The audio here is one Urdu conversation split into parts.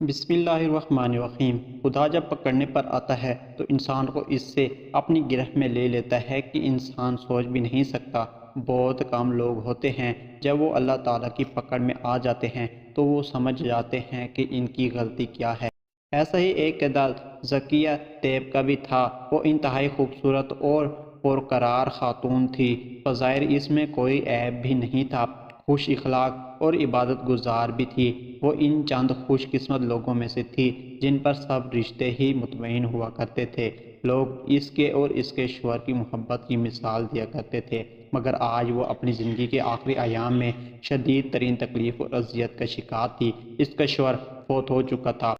بسم اللہ الرحمن الرحیم۔ خدا جب پکڑنے پر آتا ہے تو انسان کو اس سے اپنی گرفت میں لے لیتا ہے کہ انسان سوچ بھی نہیں سکتا۔ بہت کم لوگ ہوتے ہیں جب وہ اللہ تعالیٰ کی پکڑ میں آ جاتے ہیں تو وہ سمجھ جاتے ہیں کہ ان کی غلطی کیا ہے۔ ایسا ہی ایک کردار ذکیہ طیب کا بھی تھا۔ وہ انتہائی خوبصورت اور پرقرار خاتون تھی۔ بظاہر اس میں کوئی عیب بھی نہیں تھا، خوش اخلاق اور عبادت گزار بھی تھی۔ وہ ان چند خوش قسمت لوگوں میں سے تھی جن پر سب رشتے ہی مطمئن ہوا کرتے تھے۔ لوگ اس کے اور اس کے شوہر کی محبت کی مثال دیا کرتے تھے، مگر آج وہ اپنی زندگی کے آخری ایام میں شدید ترین تکلیف اور اذیت کا شکار تھی۔ اس کا شوہر فوت ہو چکا تھا۔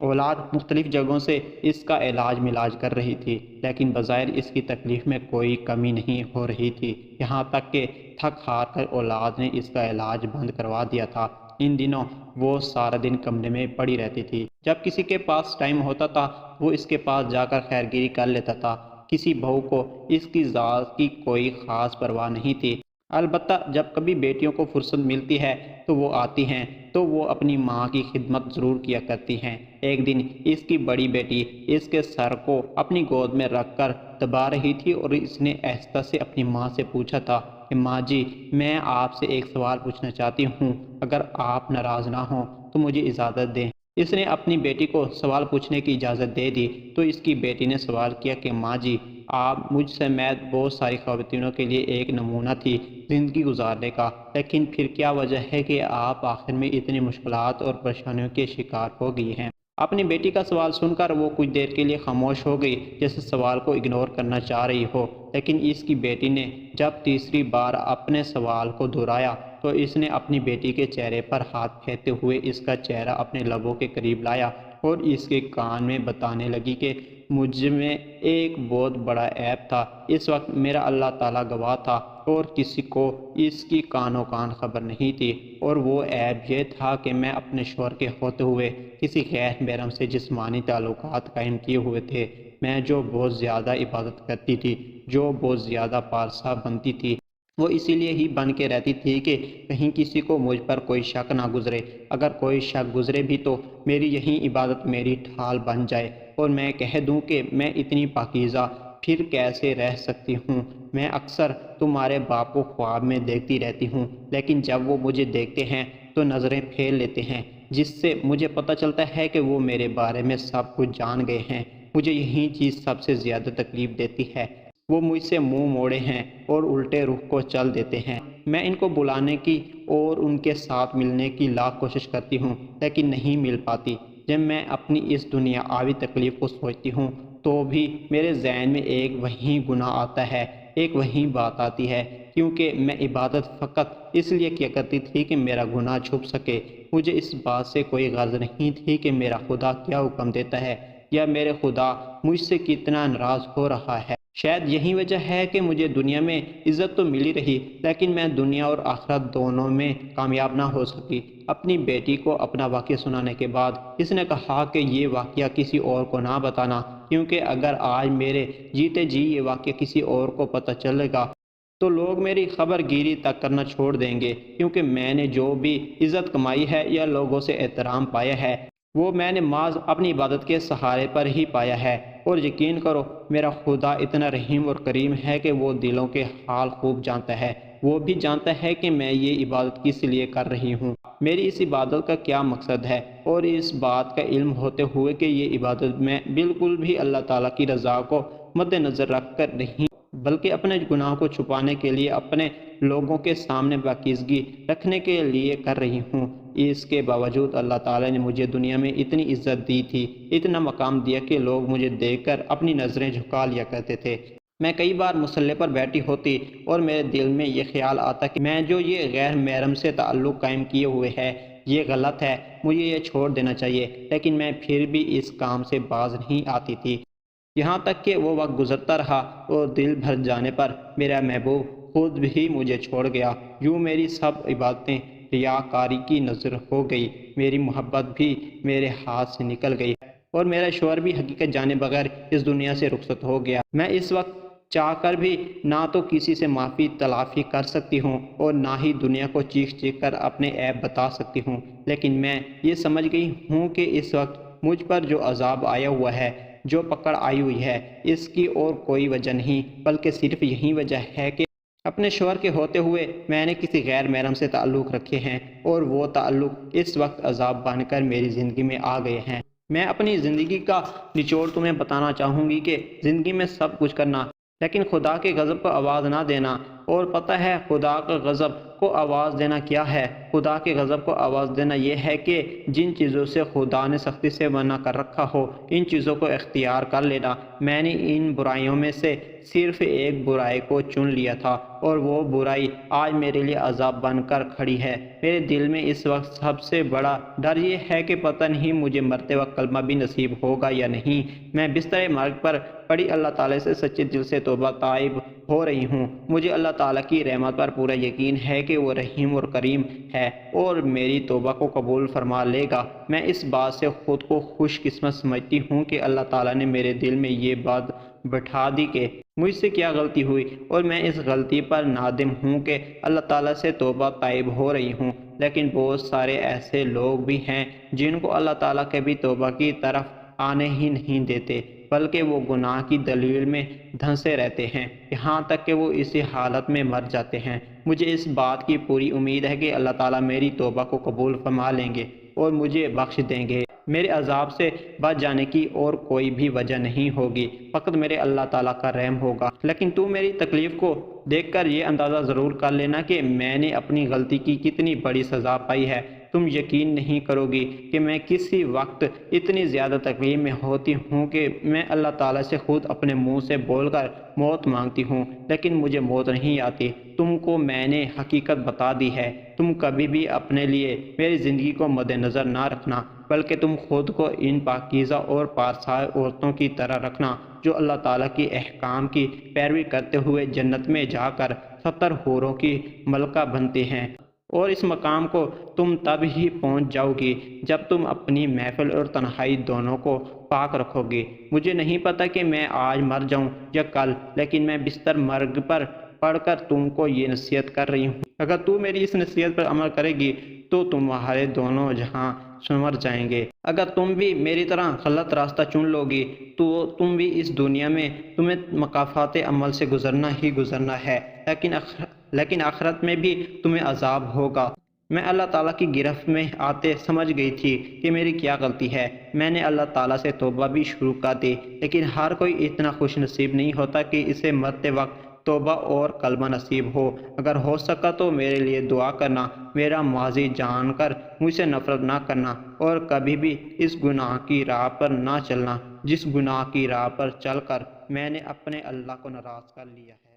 اولاد مختلف جگہوں سے اس کا علاج ملاج کر رہی تھی، لیکن بظاہر اس کی تکلیف میں کوئی کمی نہیں ہو رہی تھی، یہاں تک کہ تھک ہار کر اولاد نے اس کا علاج بند کروا دیا تھا۔ ان دنوں وہ سارا دن کمرے میں پڑی رہتی تھی۔ جب کسی کے پاس ٹائم ہوتا تھا وہ اس کے پاس جا کر خیرگیری کر لیتا تھا۔ کسی بہو کو اس کی ذات کی کوئی خاص پرواہ نہیں تھی۔ البتہ جب کبھی بیٹیوں کو فرصت ملتی ہے تو وہ آتی ہیں تو وہ اپنی ماں کی خدمت ضرور کیا کرتی ہیں۔ ایک دن اس کی بڑی بیٹی اس کے سر کو اپنی گود میں رکھ کر دبا رہی تھی اور اس نے آہستہ سے اپنی ماں سے پوچھا تھا کہ ماں جی، میں آپ سے ایک سوال پوچھنا چاہتی ہوں، اگر آپ ناراض نہ ہوں تو مجھے اجازت دیں۔ اس نے اپنی بیٹی کو سوال پوچھنے کی اجازت دے دی تو اس کی بیٹی نے سوال کیا کہ ماں جی، آپ مجھ سے میں بہت ساری خواتینوں کے لیے ایک نمونہ تھی زندگی گزارنے کا، لیکن پھر کیا وجہ ہے کہ آپ آخر میں اتنی مشکلات اور پریشانیوں کے شکار ہو گئی ہیں؟ اپنی بیٹی کا سوال سن کر وہ کچھ دیر کے لیے خاموش ہو گئی، جیسے سوال کو اگنور کرنا چاہ رہی ہو، لیکن اس کی بیٹی نے جب تیسری بار اپنے سوال کو دہرایا تو اس نے اپنی بیٹی کے چہرے پر ہاتھ پھیرتے ہوئے اس کا چہرہ اپنے لبوں کے قریب لایا اور اس کے کان میں بتانے لگی کہ مجھ میں ایک بہت بڑا عیب تھا۔ اس وقت میرا اللہ تعالیٰ گواہ تھا اور کسی کو اس کی کانوں کان خبر نہیں تھی، اور وہ عیب یہ تھا کہ میں اپنے شوہر کے ہوتے ہوئے کسی غیر محرم سے جسمانی تعلقات قائم کیے ہوئے تھے۔ میں جو بہت زیادہ عبادت کرتی تھی، جو بہت زیادہ پارسا بنتی تھی، وہ اسی لیے ہی بن کے رہتی تھی کہ کہیں کسی کو مجھ پر کوئی شک نہ گزرے۔ اگر کوئی شک گزرے بھی تو میری یہی عبادت میری ڈھال بن جائے اور میں کہہ دوں کہ میں اتنی پاکیزہ پھر کیسے رہ سکتی ہوں۔ میں اکثر تمہارے باپ کو خواب میں دیکھتی رہتی ہوں، لیکن جب وہ مجھے دیکھتے ہیں تو نظریں پھیر لیتے ہیں، جس سے مجھے پتہ چلتا ہے کہ وہ میرے بارے میں سب کچھ جان گئے ہیں۔ مجھے یہی چیز سب سے زیادہ تکلیف دیتی ہے، وہ مجھ سے منہ موڑے ہیں اور الٹے رخ کو چل دیتے ہیں۔ میں ان کو بلانے کی اور ان کے ساتھ ملنے کی لاکھ کوشش کرتی ہوں، لیکن نہیں مل پاتی۔ جب میں اپنی اس دنیا آوی تکلیف کو سوچتی ہوں تو بھی میرے ذہن میں ایک وہی گناہ آتا ہے، ایک وہی بات آتی ہے، کیونکہ میں عبادت فقط اس لیے کیا کرتی تھی کہ میرا گناہ چھپ سکے۔ مجھے اس بات سے کوئی غرض نہیں تھی کہ میرا خدا کیا حکم دیتا ہے یا میرے خدا مجھ سے کتنا ناراض ہو رہا ہے۔ شاید یہی وجہ ہے کہ مجھے دنیا میں عزت تو ملی رہی، لیکن میں دنیا اور آخرت دونوں میں کامیاب نہ ہو سکی۔ اپنی بیٹی کو اپنا واقعہ سنانے کے بعد اس نے کہا کہ یہ واقعہ کسی اور کو نہ بتانا، کیونکہ اگر آج میرے جیتے جی یہ واقعہ کسی اور کو پتہ چلے گا تو لوگ میری خبر گیری تک کرنا چھوڑ دیں گے، کیونکہ میں نے جو بھی عزت کمائی ہے یا لوگوں سے احترام پایا ہے وہ میں نے محض اپنی عبادت کے سہارے پر ہی پایا ہے۔ اور یقین کرو میرا خدا اتنا رحیم اور کریم ہے کہ وہ دلوں کے حال خوب جانتا ہے۔ وہ بھی جانتا ہے کہ میں یہ عبادت کس لیے کر رہی ہوں، میری اس عبادت کا کیا مقصد ہے، اور اس بات کا علم ہوتے ہوئے کہ یہ عبادت میں بالکل بھی اللہ تعالیٰ کی رضا کو مد نظر رکھ کر نہیں بلکہ اپنے گناہ کو چھپانے کے لیے، اپنے لوگوں کے سامنے پاکیزگی رکھنے کے لیے کر رہی ہوں۔ اس کے باوجود اللہ تعالیٰ نے مجھے دنیا میں اتنی عزت دی تھی، اتنا مقام دیا کہ لوگ مجھے دیکھ کر اپنی نظریں جھکا لیا کرتے تھے۔ میں کئی بار مصلی پر بیٹھی ہوتی اور میرے دل میں یہ خیال آتا کہ میں جو یہ غیر محرم سے تعلق قائم کیے ہوئے ہے یہ غلط ہے، مجھے یہ چھوڑ دینا چاہیے، لیکن میں پھر بھی اس کام سے باز نہیں آتی تھی۔ یہاں تک کہ وہ وقت گزرتا رہا اور دل بھر جانے پر میرا محبوب خود بھی مجھے چھوڑ گیا۔ یوں میری سب عبادتیں ریاکاری کی نظر ہو گئی، میری محبت بھی میرے ہاتھ سے نکل گئی اور میرا شوہر بھی حقیقت جانے بغیر اس دنیا سے رخصت ہو گیا۔ میں اس وقت چاہ کر بھی نہ تو کسی سے معافی تلافی کر سکتی ہوں اور نہ ہی دنیا کو چیخ چیخ کر اپنے عیب بتا سکتی ہوں، لیکن میں یہ سمجھ گئی ہوں کہ اس وقت مجھ پر جو عذاب آیا ہوا ہے، جو پکڑ آئی ہوئی ہے، اس کی اور کوئی وجہ نہیں، بلکہ صرف یہی وجہ ہے کہ اپنے شوہر کے ہوتے ہوئے میں نے کسی غیر محرم سے تعلق رکھے ہیں، اور وہ تعلق اس وقت عذاب بن کر میری زندگی میں آ گئے ہیں۔ میں اپنی زندگی کا نچوڑ تمہیں بتانا چاہوں گی کہ زندگی میں سب کچھ کرنا، لیکن خدا کے غضب کو آواز نہ دینا۔ اور پتہ ہے خدا کا غضب کو آواز دینا کیا ہے؟ خدا کے غضب کو آواز دینا یہ ہے کہ جن چیزوں سے خدا نے سختی سے منع کر رکھا ہو، ان چیزوں کو اختیار کر لینا۔ میں نے ان برائیوں میں سے صرف ایک برائی کو چن لیا تھا، اور وہ برائی آج میرے لیے عذاب بن کر کھڑی ہے۔ میرے دل میں اس وقت سب سے بڑا ڈر یہ ہے کہ پتہ نہیں مجھے مرتے وقت کلمہ بھی نصیب ہوگا یا نہیں۔ میں بستر مرگ پر پڑی اللہ تعالیٰ سے سچے دل سے توبہ طائب ہو رہی ہوں۔ مجھے اللہ تعالیٰ کی رحمت پر پورا یقین ہے کہ وہ رحیم اور کریم ہے اور میری توبہ کو قبول فرما لے گا۔ میں اس بات سے خود کو خوش قسمت سمجھتی ہوں کہ اللہ تعالیٰ نے میرے دل میں یہ بات بٹھا دی کہ مجھ سے کیا غلطی ہوئی، اور میں اس غلطی پر نادم ہوں کہ اللہ تعالیٰ سے توبہ طائب ہو رہی ہوں۔ لیکن بہت سارے ایسے لوگ بھی ہیں جن کو اللہ تعالیٰ کبھی توبہ کی طرف آنے ہی نہیں دیتے، بلکہ وہ گناہ کی دلیل میں دھنسے رہتے ہیں، یہاں تک کہ وہ اسی حالت میں مر جاتے ہیں۔ مجھے اس بات کی پوری امید ہے کہ اللہ تعالیٰ میری توبہ کو قبول فرما لیں گے اور مجھے بخش دیں گے۔ میرے عذاب سے بچ جانے کی اور کوئی بھی وجہ نہیں ہوگی، فقط میرے اللہ تعالیٰ کا رحم ہوگا۔ لیکن تو میری تکلیف کو دیکھ کر یہ اندازہ ضرور کر لینا کہ میں نے اپنی غلطی کی کتنی بڑی سزا پائی ہے۔ تم یقین نہیں کرو گی کہ میں کسی وقت اتنی زیادہ تکلیف میں ہوتی ہوں کہ میں اللہ تعالیٰ سے خود اپنے منہ سے بول کر موت مانگتی ہوں، لیکن مجھے موت نہیں آتی۔ تم کو میں نے حقیقت بتا دی ہے۔ تم کبھی بھی اپنے لیے میری زندگی کو مد نظر نہ رکھنا، بلکہ تم خود کو ان پاکیزہ اور پارسائے عورتوں کی طرح رکھنا جو اللہ تعالیٰ کی احکام کی پیروی کرتے ہوئے جنت میں جا کر 70 حوروں کی ملکہ بنتے ہیں۔ اور اس مقام کو تم تب ہی پہنچ جاؤ گی جب تم اپنی محفل اور تنہائی دونوں کو پاک رکھو گی۔ مجھے نہیں پتا کہ میں آج مر جاؤں یا کل، لیکن میں بستر مرگ پر پڑھ کر تم کو یہ نصیحت کر رہی ہوں۔ اگر تو میری اس نصیحت پر عمل کرے گی تو تمہارے دونوں جہاں سنور جائیں گے۔ اگر تم بھی میری طرح غلط راستہ چن لو گی تو تم بھی اس دنیا میں تمہیں مکافات عمل سے گزرنا ہی گزرنا ہے، لیکن آخرت میں بھی تمہیں عذاب ہوگا۔ میں اللہ تعالیٰ کی گرفت میں آتے سمجھ گئی تھی کہ میری کیا غلطی ہے۔ میں نے اللہ تعالیٰ سے توبہ بھی شروع کر دی، لیکن ہر کوئی اتنا خوش نصیب نہیں ہوتا کہ اسے مرتے وقت توبہ اور کلمہ نصیب ہو۔ اگر ہو سکا تو میرے لیے دعا کرنا، میرا ماضی جان کر مجھ سے نفرت نہ کرنا، اور کبھی بھی اس گناہ کی راہ پر نہ چلنا جس گناہ کی راہ پر چل کر میں نے اپنے اللہ کو ناراض کر لیا ہے۔